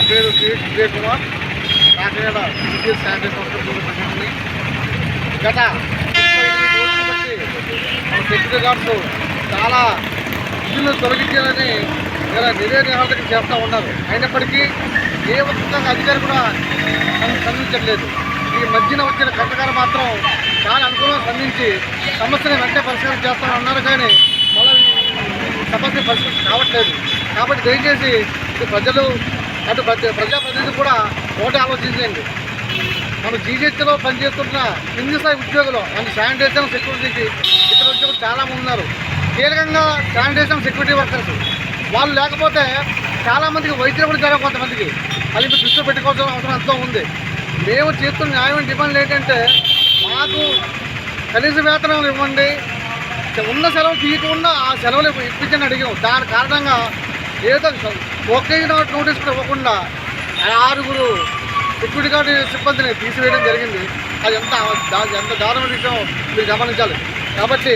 పేరు Shri Vijay Kumar, Kakinada teachers sanitary సంస్థ ప్రతినిధిని. గత 38 రోజులు బట్టి మన సెక్యూరిటీ గార్డ్స్ చాలా విధులను తొలగించాలని ఇలా నిరాహారం చేస్తూ ఉన్నారు. అయినప్పటికీ ఏ ఒక్క అధికారి కూడా స్పందించట్లేదు. ఈ మధ్యన వచ్చిన కట్టగారు మాత్రం చాలా అనుకూలంగా స్పందించి సమస్యను వెంటనే పరిష్కారం చేస్తామని అన్నారు. కానీ మళ్ళీ సమస్య పరిష్కారం కావట్లేదు. కాబట్టి దయచేసి ప్రజలు అటు ప్రజాప్రతినిధులు కూడా ఒకటి ఆలోచించండి. మన జీజెచ్లో పనిచేస్తున్న కింది స్థాయి ఉద్యోగులు మన శానిటేషన్ సెక్యూరిటీకి ఇతర ఉద్యోగులు చాలామంది ఉన్నారు. కీలకంగా శానిటేషన్ సెక్యూరిటీ వర్కర్స్ వాళ్ళు లేకపోతే చాలామందికి వైద్యులు కూడా జరగదు. కొంతమందికి అది మీరు దృష్టిలో పెట్టుకోవాల్సిన అవసరం ఎంతో ఉంది. మేము చేస్తున్న న్యాయమైన డిమాండ్లు ఏంటంటే మాకు కనీస వేతనం ఇవ్వండి, ఉన్న సెలవు తీయకుండా ఆ సెలవులు ఇప్పించని అడిగాం. దాని కారణంగా ఏదో ఒకే నోటీస్ కూడా ఇవ్వకుండా 6 సెక్యూరిటీ గార్డు సిబ్బందిని తీసివేయడం జరిగింది. అది ఎంత దారుణ విషయం మీరు గమనించాలి. కాబట్టి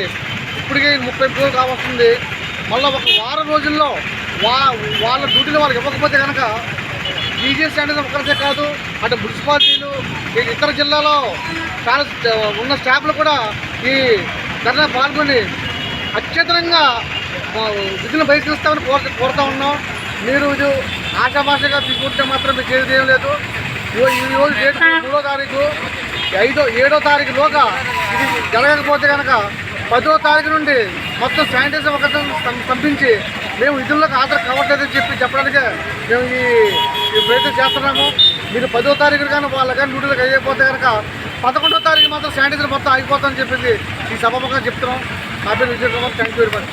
ఇప్పటికే 30 రోజులు కావస్తుంది. మళ్ళీ ఒక వారం రోజుల్లో వాళ్ళ డ్యూటీలు వాళ్ళకి ఇవ్వకపోతే కనుక జీజీఎస్ అనేది ఒకరిదే కాదు, అటు మున్సిపాలిటీలు ఇతర జిల్లాలో చాలా ఉన్న స్టాఫ్లు కూడా ఈ ధర్నా పాల్గొని అత్యధికంగా విధులను బహిష్కరిస్తామని కోరుతా ఉన్నాం. మీరు ఇది ఆశాభాషగా తీసుకుంటే మాత్రం మీకు చేసేది ఏం లేదు. ఈరోజు డేట్ 3వ తారీఖు, 7వ తారీఖులోగా ఇది జరగకపోతే కనుక 10వ తారీఖు నుండి మొత్తం శానిటైజర్ ఒకరిని పంపించి మేము విధుల్లోకి హాజరు కావట్లేదని చెప్పడానికే మేము ఈ ప్రయత్నం చేస్తున్నాము. మీరు 10వ తారీఖు కానీ వాళ్ళ కానీ డ్యూటీలకు అయిపోతే కనుక 11వ తారీఖు మాత్రం శానిటైజర్ మొత్తం ఆగిపోతామని చెప్పేసి ఈ సభముఖంగా చెప్తున్నాం. నా పేరు Vijay Kumar. Thank you very much.